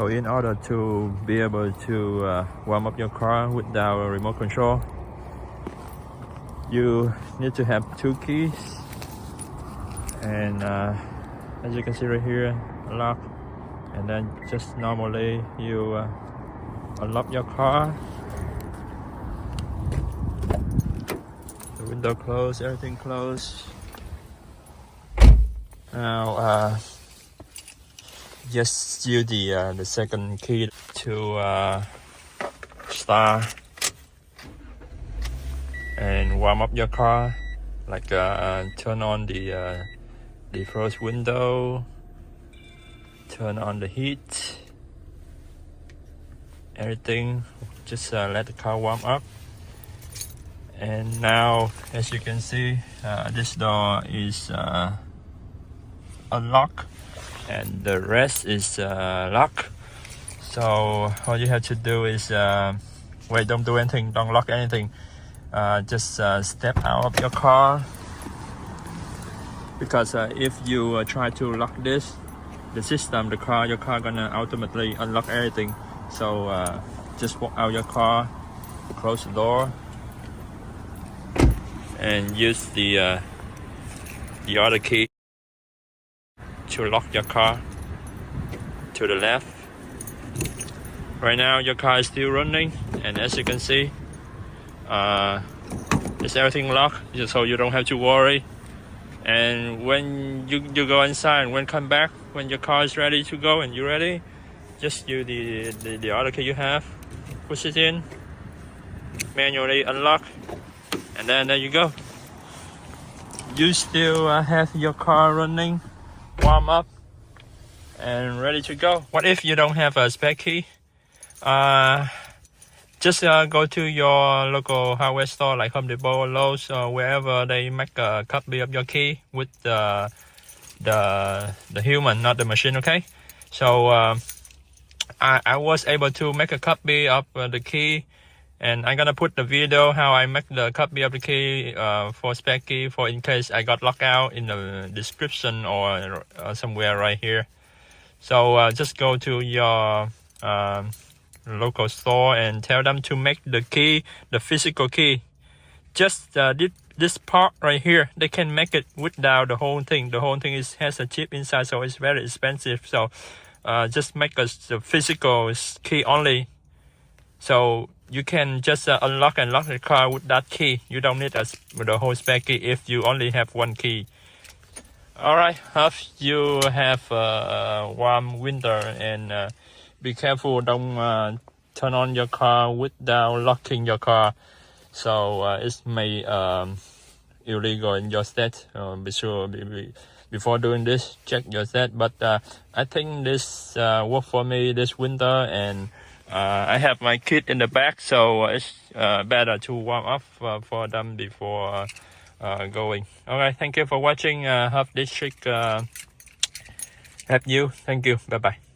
So in order to be able to warm up your car without a remote control, you need to have two keys, and as you can see right here, lock, and then just normally you unlock your car, the window closed, everything closed. Now just use the second key to start and warm up your car, like turn on the first window, turn on the heat, everything. Just let the car warm up. And now, as you can see, this door is unlocked and the rest is locked. So all you have to do is wait, don't do anything, don't lock anything. Just step out of your car, because if you try to lock this, the system, your car gonna automatically unlock everything. So just walk out your car, close the door, and use the other key to lock your car to the left. Right now your car is still running, and as you can see, is everything locked, so you don't have to worry. And when you go inside, when come back, when your car is ready to go and you're ready, just use the other key you have, push it in, manually unlock, and then there you go. You still have your car running, warm up, and ready to go. What if you don't have a spare key? Just go to your local hardware store like Home Depot or Lowe's or wherever they make a copy of your key with the human, not the machine. Okay, so I was able to make a copy of the key, and I'm gonna put the video how I make the copy of the key for spare key, for in case I got locked out, in the description or somewhere right here. So just go to your local store and tell them to make the key, the physical key, just this part right here. They can make it without the whole thing. The whole thing has a chip inside, so it's very expensive. So just make us the physical key only, so you can just unlock and lock the car with that key. You don't need the whole spare key if you only have one key. Alright, hope you have a warm winter, and be careful, don't turn on your car without locking your car, so it may illegal in your state. Be sure before doing this, check your state. But I think this worked for me this winter, and I have my kid in the back, so it's better to warm up for them before going. Alright, thank you for watching. Hope this trick help you. Thank you. Bye bye.